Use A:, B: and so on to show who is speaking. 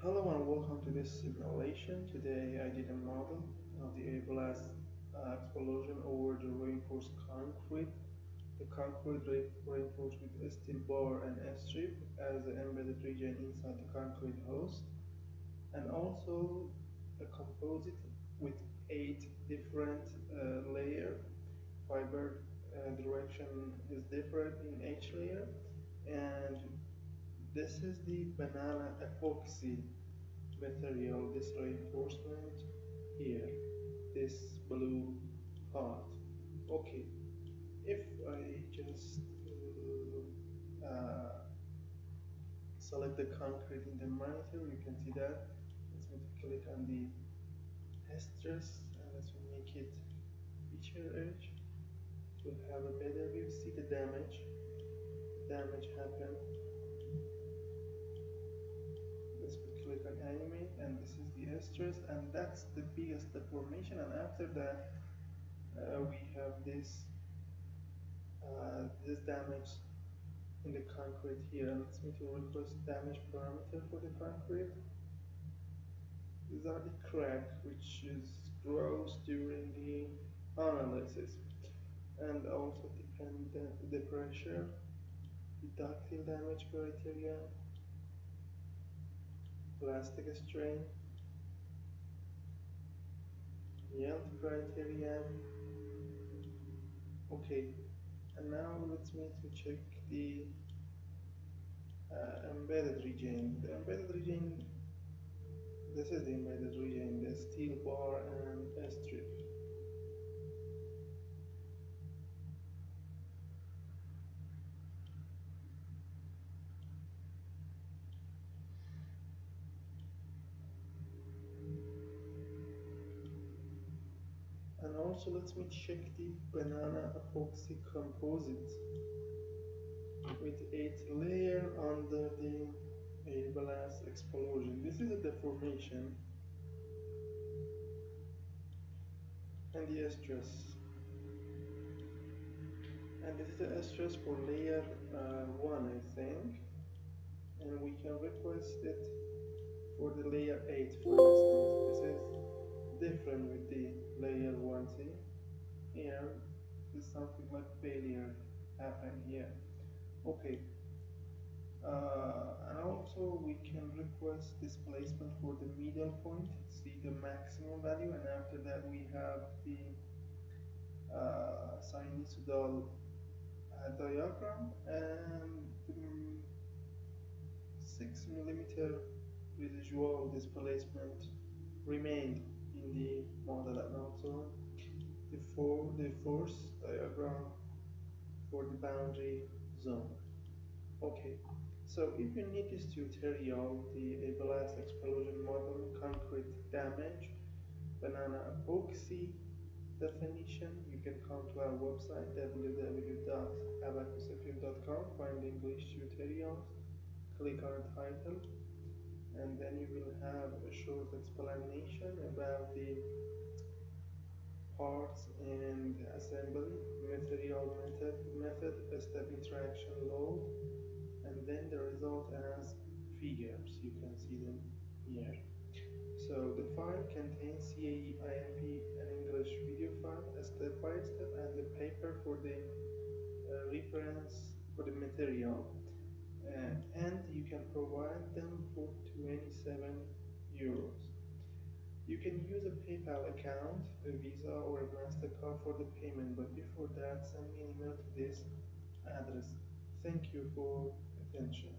A: Hello and welcome to this simulation. Today I did a model of the Abaqus explosion over the reinforced concrete. The concrete reinforced with a steel bar and a strip as the embedded region inside the concrete host, and also a composite with 8 different layer. Fiber direction is different in each layer, and this is the Banana-Epoxy material, this reinforcement here, this blue part. Okay, if I just select the concrete in the monitor, you can see that. Let me click on the stress and let's make it feature edge to have a better view. See the damage happened. Let's click on animate, and this is the stress, and that's the biggest deformation. And after that we have this damage in the concrete here, and it's me to request damage parameter for the concrete. These are the crack which grows during the analysis, and also the pressure, the ductile damage criteria, plastic strain, yield criteria. Okay, and now let's me to check the embedded region. The embedded region, this is the embedded region, the steel bar and a strip. And also let me check the Banana-Epoxy composite with 8 layer under the Abaqus explosion. This is a deformation and the stress. And this is the stress for layer 1, I think. And we can request it for the layer 8, for instance. This is different with the layer 1. See? Here, this is something like failure happen here. Okay. And also we can request displacement for the middle point, see the maximum value, and after that we have the sinusoidal diagram, and 6 millimeter residual displacement remained in the model, and also the force diagram for the boundary zone. Okay, so if you need this tutorial, the Abaqus explosion model, concrete damage, Banana-Epoxy definition, you can come to our website www.abaqusfm.com, find English tutorials, click on title, and then you will have a short explanation about the parts and assembly, material method, step interaction load, and then the result as figures. You can see them here. So the file contains CAE, IMP, and English video file, a step by step, and the paper for the reference for the material. And you can provide them for 27 euros. You can use a PayPal account, a Visa, or a MasterCard for the payment, but before that, send me an email to this address. Thank you for attention.